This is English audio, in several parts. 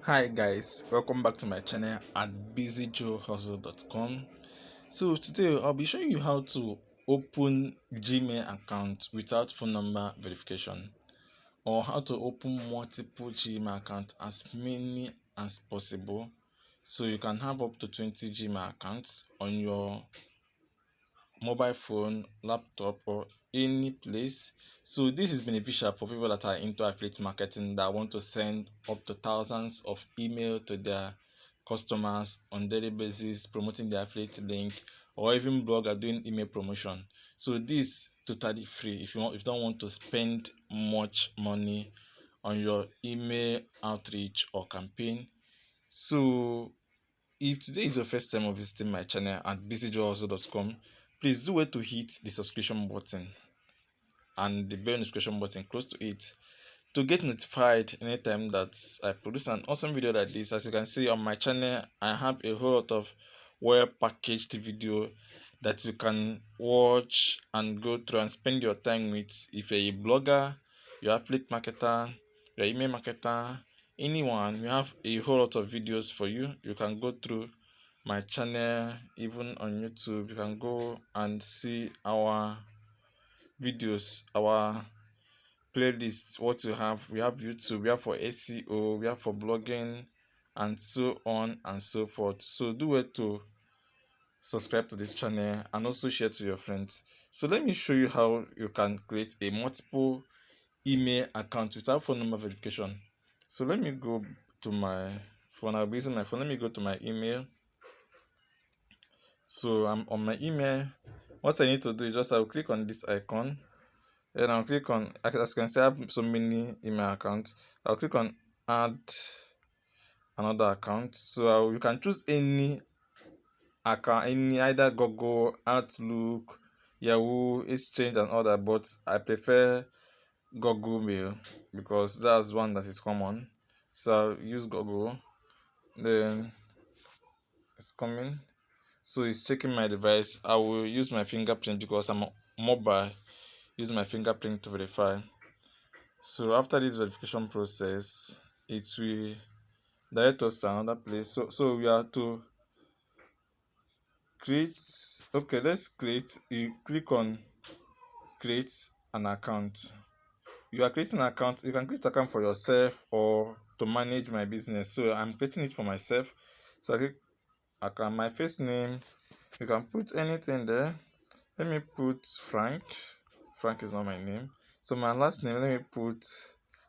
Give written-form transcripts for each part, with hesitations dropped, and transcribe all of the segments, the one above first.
Hi guys, welcome back to my channel at busyjoehustle.com. So today I'll be showing you how to open Gmail account without phone number verification, or how to open multiple Gmail accounts, as many as possible, so you can have up to 20 Gmail accounts on your mobile phone, laptop, or any place. So this is beneficial for people that are into affiliate marketing that want to send up to thousands of email to their customers on daily basis, promoting their affiliate link, or even blogger doing email promotion. So this totally free if you don't want to spend much money on your email outreach or campaign. So if today is your first time of visiting my channel at busyjoehustle.com, please do wait to hit the subscription button and the bell notification button close to it to get notified anytime that I produce an awesome video like this. As you can see on my channel, I have a whole lot of well packaged video that you can watch and go through and spend your time with. If you're a blogger, you're affiliate marketer, you're email marketer, anyone, we have a whole lot of videos for you. You can go through my channel, even on YouTube. You can go and see our videos, our playlists. What you have, we have YouTube, we have for SEO, we have for blogging, and so on and so forth. So do it to subscribe to this channel and also share to your friends. So let me show you how you can create a multiple email account without phone number verification. So let me go to my phone. I'll be using my phone. Let me go to my email. So I'm on my email. What I need to do is just I'll click on this icon. Then I'll click on, as you can see, I have so many email accounts. I'll click on add another account. So you can choose any account, any either Google, Outlook, Yahoo, Exchange, and other. But I prefer Google Mail because that's one that is common. So I'll use Google. Then it's coming. So it's checking my device. I will use my fingerprint because I'm mobile. Use my fingerprint to verify. So after this verification process, it will direct us to another place. So we are to create. Okay, let's create. You click on create an account. You are creating an account. You can create an account for yourself or to manage my business. So I'm creating it for myself. So I click account. My first name. You can put anything there. Let me put Frank. Frank is not my name. So my last name, let me put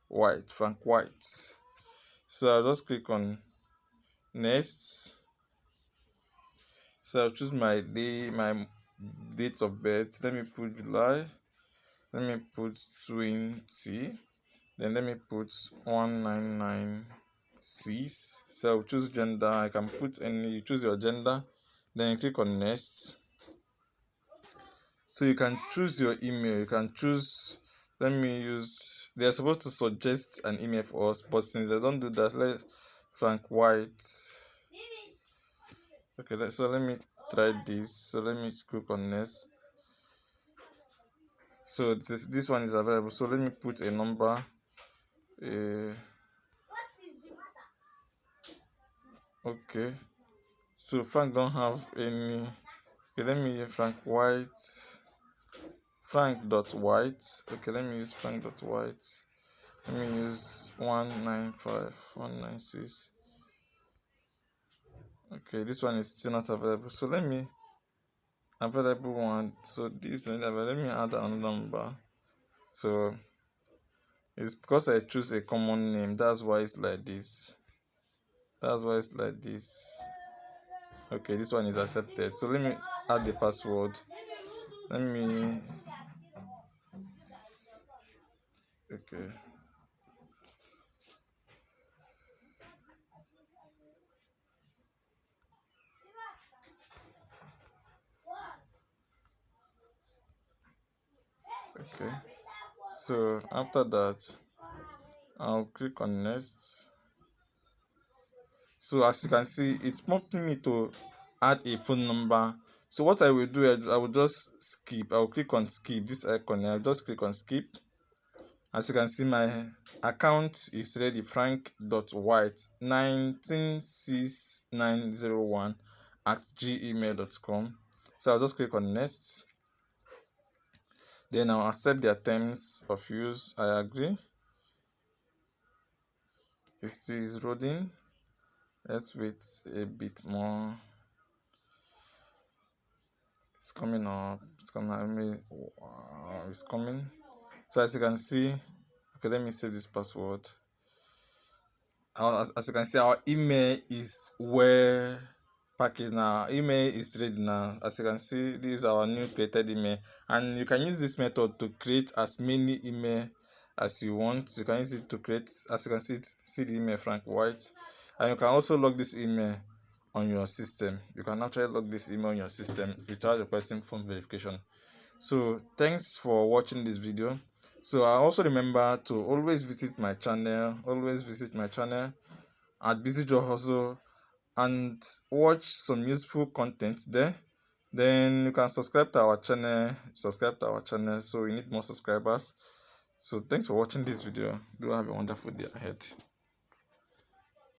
White. Frank White. So I'll just click on next. So I'll choose my date of birth. Let me put July. Let me put 20. Then let me put 1996. So I'll choose gender. I can put any, you choose your gender. Then you click on next. So you can choose your email. You can choose, let me use, they're supposed to suggest an email for us, but since they don't do that, let Frank White. Okay, so let me try this. So let me click on next. So this one is available. So let me put a number. Okay. So Frank don't have any. Okay, let me use Frank White. Frank.white. Okay, let me use Frank.white. Let me use 195196. Okay, this one is still not available. So let me available one. So this one available. Let me add another number. So it's because I choose a common name. That's why it's like this. That's why it's like this. Okay, this one is accepted. So let me add the password. Let me. Okay. Okay. So after that, I'll click on next. So as you can see, it's prompting me to add a phone number. So what I will do, I will just skip. I will click on skip this icon. I'll just click on skip, As you can see, my account is ready, frank.white916901@gmail.com. So I'll just click on next. Then I'll accept their terms of use. I agree. It still is loading. Let's wait a bit more. It's coming up. It's coming. It's coming. So as you can see, okay, let me save this password. As you can see, our email is well packaged now. Email is ready now. As you can see, this is our new created email, and you can use this method to create as many email as you want. You can use it to create, as you can see the email Frank White, and you can also log this email on your system. You can actually log this email on your system without requesting phone verification. So thanks for watching this video. So I also remember to always visit my channel at Busy Joe Hustle and watch some useful content there. Then you can subscribe to our channel, so we need more subscribers. So thanks for watching this video. Do have a wonderful day ahead.